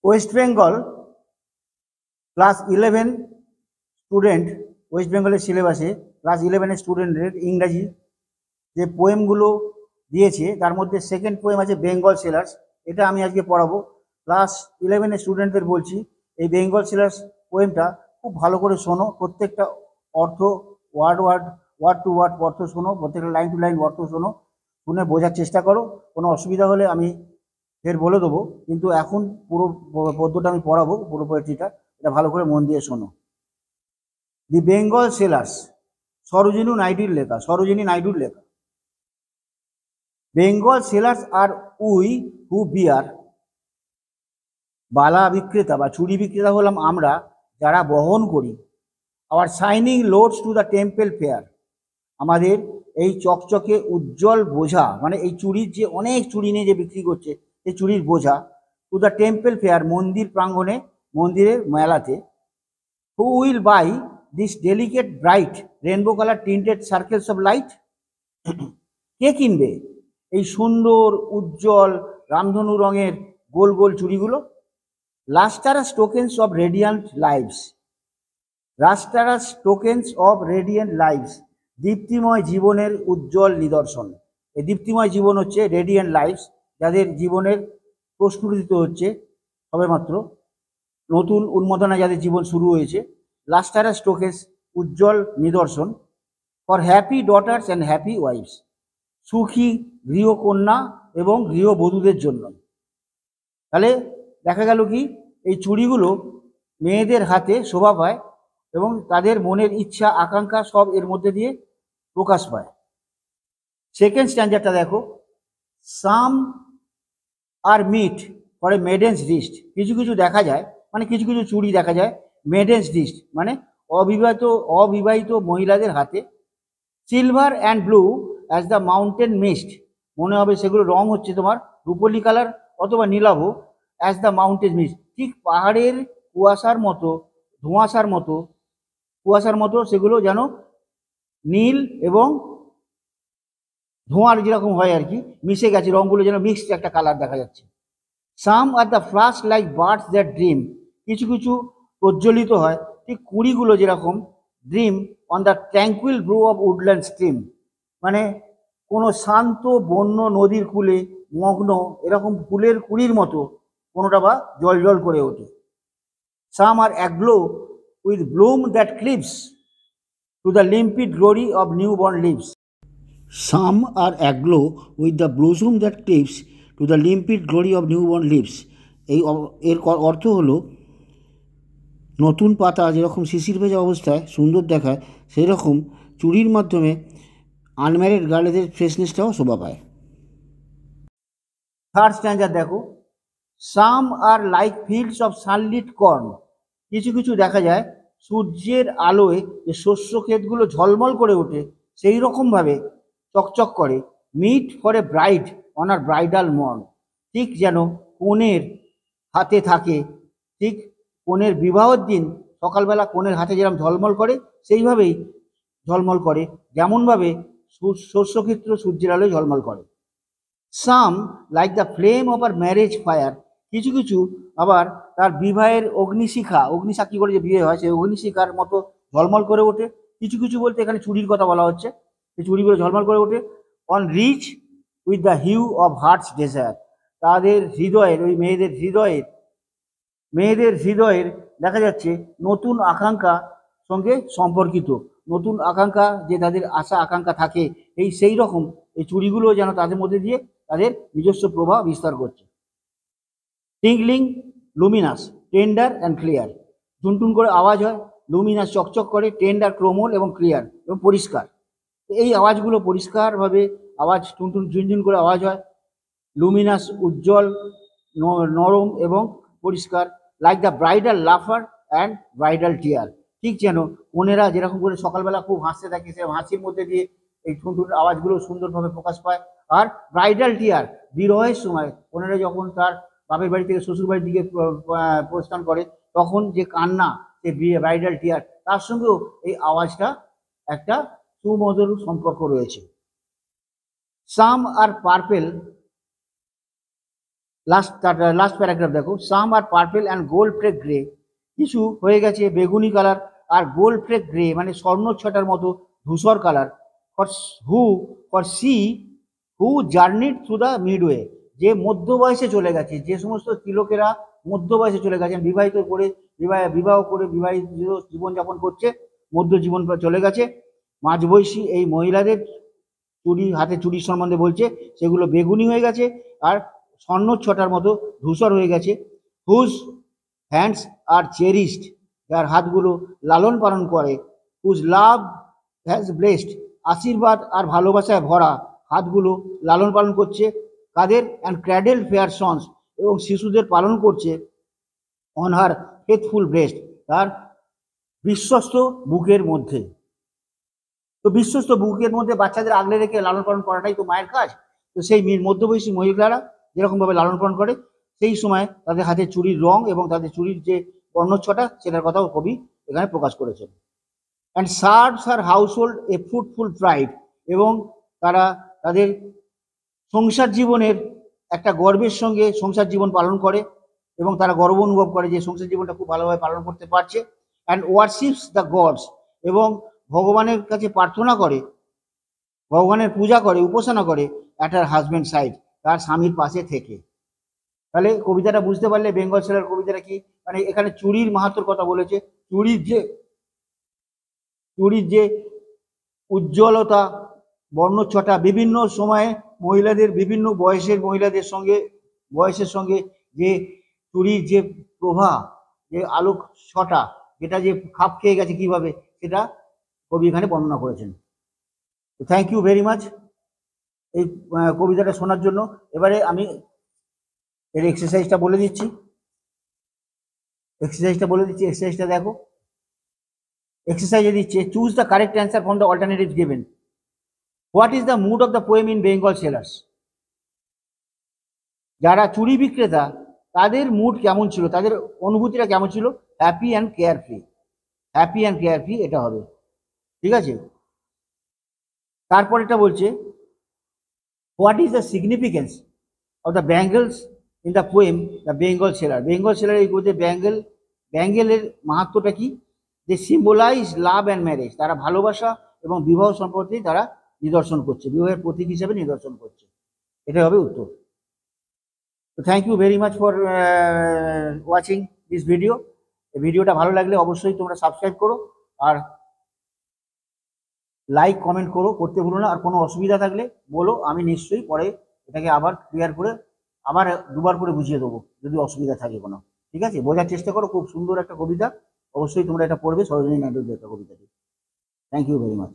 West Bengal class 11 student, West বেঙ্গলের সিলেবাসে class 11-এর স্টুডেন্টের ইংরাজি যে পোয়েমগুলো দিয়েছে তার মধ্যে সেকেন্ড পোয়েম আছে বেঙ্গল সেলার্স। এটা আমি আজকে পড়াবো। ক্লাস 11-এর স্টুডেন্টদের বলছি, এই বেঙ্গল সেলার্স পোয়েমটা খুব ভালো করে শোনো। প্রত্যেকটা অর্থ ওয়ার্ড টু ওয়ার্ড অর্থ শোনো, প্রত্যেকটা লাইন টু লাইন অর্থ শোনো, শুনে বোঝার চেষ্টা করো। কোনো অসুবিধা হলে আমি ফের বলে দেবো, কিন্তু এখন পুরো পদ্যটা আমি পড়াবো, পুরো পোয়েট্রিটা। এটা ভালো করে মন দিয়ে শোনো। দি বেঙ্গল সেলার্স, সরোজিনী নাইডুর লেখা। Bangle sellers are we who bear, বালা বিক্রেতা বা চুরি বিক্রেতা হলাম আমরা যারা বহন করি, our shining loads to the temple fair, আমাদের এই চকচকে উজ্জ্বল বোঝা, মানে এই চুরির যে অনেক চুরি নিয়ে যে বিক্রি করছে এই চুরির বোঝা, টু দ্য টেম্পল ফেয়ার, মন্দির প্রাঙ্গণে, মন্দিরের মেলাতে। Who will buy this delicate bright rainbow colour tinted circles of light, কে কিনবে এই সুন্দর উজ্জ্বল রামধনু রঙের গোল গোল চুড়িগুলো? Lustrous tokens of radiant lives, দীপ্তিময় জীবনের উজ্জ্বল নিদর্শন। এই দীপ্তিময় জীবন হচ্ছে রেডিয়ান্ট লাইভস, যাদের জীবনের প্রস্ফুটিত হচ্ছে সবেমাত্র, নতুন উন্মাদনা যাদের জীবন শুরু হয়েছে। লাস্টারাস টোকেন্স, উজ্জ্বল নিদর্শন। For happy daughters and happy wife's, সুখী গৃহকন্যা এবং গৃহবধূদের জন্য। তাহলে দেখা গেল কি, এই চুড়িগুলো মেয়েদের হাতে শোভা পায় এবং তাদের মনের ইচ্ছা আকাঙ্ক্ষা সব এর মধ্যে দিয়ে প্রকাশ পায়। সেকেন্ড স্ট্যান্ডার্ডটা দেখো, some R meet for A মেডেন্স wrist, কিছু কিছু দেখা যায়, মানে কিছু কিছু চুড়ি দেখা যায় মেডেন্স রিস্ট, মানে অবিবাহিত মহিলাদের হাতে। Silver and blue as the mountain mist, মনে হবে সেগুলো রং হচ্ছে তোমার রূপলি কালার অথবা নীলাভ। অ্যাজ দ্য মাউন্টেন মিস্ট, ঠিক পাহাড়ের কুয়াশার মতো, কুয়াশার মতো সেগুলো যেন নীল এবং ধোঁয়ার যেরকম হয় আর কি, মিশে গেছে, রঙগুলো যেন মিক্সড একটা কালার দেখা যাচ্ছে। Some are the flush like birds that dream, কিছু কিছু প্রজ্বলিত হয় ঠিক কুড়িগুলো যেরকম dream on the tranquil brew of woodland stream, মানে কোনো শান্ত বন্য নদীর কূলে মগ্ন এরকম ফুলের কুড়ির মতো কোনোটা বা জল জল করে ওঠে। Some are aglow with bloom that clips to the limpid glory of new born leaves, some are aglow with the bloom that clips to the limpid glory of new born leaves. এর অর্থ হলো নতুন পাতা যেরকম শিশির ভেজা অবস্থায় সুন্দর দেখায়, সেই রকম চুরির মাধ্যমে আনম্যারিড গার্লদের ফ্রেশনেসটাও শোভা পায়। থার্ড স্ট্যান্ডার্ড দেখো, some are like fields of sunlit corn, কিছু কিছু দেখা যায় সূর্যের আলোয় যে শস্য ক্ষেতগুলো ঝলমল করে ওঠে সেই রকমভাবে চকচক করে। Meet for a bride on her bridal morn, ঠিক যেন কনের হাতে থাকে, ঠিক কনের বিবাহের দিন সকালবেলা কনের হাতে যেরকম ঝলমল করে সেইভাবেই ঝলমল করে, যেমনভাবে শস্যক্ষেত্র সূর্যের আলোয় ঝলমল করে। Some like the flame of her marriage fire, কিছু কিছু আবার তার বিবাহের অগ্নিসাক্ষী করে যে বিয়ে হয় সেই অগ্নিশিখার মতো ঝলমল করে ওঠে। কিছু কিছু বলতে এখানে চুরির কথা বলা হচ্ছে, এই চুরিগুলো ঝলমল করে ওঠে। Or rich with the hue of heart's desire, তাদের হৃদয়ের, ওই মেয়েদের হৃদয়ের দেখা যাচ্ছে নতুন আকাঙ্ক্ষা সঙ্গে সম্পর্কিত, নতুন আকাঙ্ক্ষা যে তাদের আশা আকাঙ্ক্ষা থাকে, সেই রকম এই চুড়িগুলো যেন তাদের মধ্যে দিয়ে তাদের নিজস্ব প্রভাব বিস্তার করছে। Tingling luminous tender and clear, টুনটুন করে আওয়াজ হয়, লুমিনাস চকচক করে, টেন্ডার ক্রোমল এবং ক্লিয়ার এবং পরিষ্কার। এই আওয়াজগুলো পরিষ্কারভাবে আওয়াজ টুনটুন ঝুনঝুন করে আওয়াজ হয়, লুমিনাস উজ্জ্বল, নরম এবং পরিষ্কার। Like the bridal laughter and bridal tear, ঠিক যেন কনেরা যেরকম করে সকালবেলা খুব হাসতে থাকে, সে হাসির মধ্যে দিয়ে এই টুনটুন আওয়াজগুলো সুন্দরভাবে প্রকাশ পায়। আর ব্রাইডাল টিয়ার, বিরহের সময় কনেরা যখন তার বাপের বাড়ি থেকে শ্বশুর বাড়ির দিকে প্রস্থান করে তখন যে কান্না, সে ব্রাইডাল টিয়ার, তার সঙ্গেও এই আওয়াজটা একটা সুমধুর সম্পর্ক রয়েছে। Some are purple last paragraph দেখো, some are purple and gold fleck grey, কিছু হয়ে গেছে বেগুনি কালার আর গোল্ড ফ্লেক গ্রে মানে স্বর্ণচ্ছটার মতো ধূসর colour, for who for she who journeyed through the midway, যে মধ্য বয়সে চলে গেছে, যে সমস্ত তিলকেরা মধ্য বয়সে চলে গেছেন, বিবাহিত করে বিবাহ করে বিবাহিত জীবনযাপন করছে, মধ্য জীবন চলে গেছে, মাঝবয়সী এই মহিলাদের চুড়ি, হাতে চুড়ির সম্বন্ধে বলছে, সেগুলো বেগুনি হয়ে গেছে আর স্বর্ণচ্ছটার মতো ধূসর হয়ে গেছে। হুজ হ্যান্ডস আর চেরিস্ট, যার হাতগুলো লালন পালন করে, হুজ লাভ হ্যাজ ব্লেসড, আশীর্বাদ আর ভালোবাসায় ভরা হাতগুলো লালন পালন করছে কাদের, অ্যান্ড ক্র্যাডেল ফেয়ার সন্স, এবং শিশুদের পালন করছে অন হার ফেথফুল ব্রেস্ট, তার বিশ্বস্ত বুকের মধ্যে। তো বিশ্বস্ত বুকের মধ্যে বাচ্চাদের আগলে রেখে লালন পালন করাটাই তো মায়ের কাজ। তো সেই মধ্যবয়সী মহিলারা যেরকমভাবে লালন পালন করে, সেই সময় তাদের হাতে চুড়ির রং এবং তাদের চুড়ির যে বর্ণচ্ছটা, সেটার কথাও কবি এখানে প্রকাশ করেছেন। And serves her house hold a fruitful pride, এবং তারা তাদের সংসার জীবনের একটা গর্বের সঙ্গে সংসার জীবন পালন করে এবং তারা গর্ব অনুভব করে যে সংসার জীবনটা খুব ভালোভাবে পালন করতে পারছে। অ্যান্ড ওয়ার্শিপস দ্য গডস, এবং ভগবানের কাছে প্রার্থনা করে, ভগবানের পূজা করে, উপাসনা করে অ্যাট হার হাজব্যান্ড সাইড, তার স্বামীর পাশে থেকে। তাহলে কবিতাটা বুঝতে পারলে বেঙ্গল সেলার কবিতাটা কি, মানে এখানে চুড়ির মাহাত্ম্যর কথা বলেছে, চুড়ির যে উজ্জ্বলতা, বর্ণচ্ছটা, বিভিন্ন সময়ে মহিলাদের, বিভিন্ন বয়সের সঙ্গে যে চুড়ির যে প্রভা, যে আলোক ছটা, যেটা যে খাপ খেয়ে গেছে কিভাবে, সেটা কবি এখানে বর্ণনা করেছেন। থ্যাংক ইউ ভেরি মাচ এই কবিতাটা শোনার জন্য। এবারে আমি এর এক্সারসাইজটা বলে দিচ্ছি, এক্সারসাইজটা দেখো। এক্সারসাইজে দিচ্ছে, choose the correct answer from the alternative given. What is the mood of the poem in bangle sellers? যারা চুড়ি বিক্রেতা তাদের মুড কেমন ছিল, তাদের অনুভূতিটা কেমন ছিল? Happy and carefree, happy and carefree এটা হবে, ঠিক আছে। তারপর এটা বলছে, what is the significance of the bangles in the poem the Bengal seller? Bengal seller এই বলছে ব্যাঙ্গেলের মাহাত্ম্যটা কি? যে সিম্বলাইজ লাভ অ্যান্ড ম্যারেজ, তারা ভালোবাসা এবং বিবাহ সম্পর্কে তারা নিদর্শন করছে, বিবাহের প্রতীক হিসেবে নিদর্শন করছে, এটা হবে উত্তর। তো thank you very much for watching this video. এই ভিডিওটা ভালো লাগলে অবশ্যই তোমরা সাবস্ক্রাইব করো আর লাইক কমেন্ট করতে ভুলো না। আর কোনো অসুবিধা থাকলে বলো, আমি নিশ্চয়ই পরে এটাকে আবার ক্লিয়ার করে আবার দুবার করে বুঝিয়ে দেবো যদি অসুবিধা থাকে কোনো, ঠিক আছে। বোঝার চেষ্টা করো, খুব সুন্দর একটা কবিতা, অবশ্যই তোমরা এটা পড়বে, সরোজিনী নাইডুর একটা কবিতাটি। থ্যাংক ইউ ভেরি মাচ।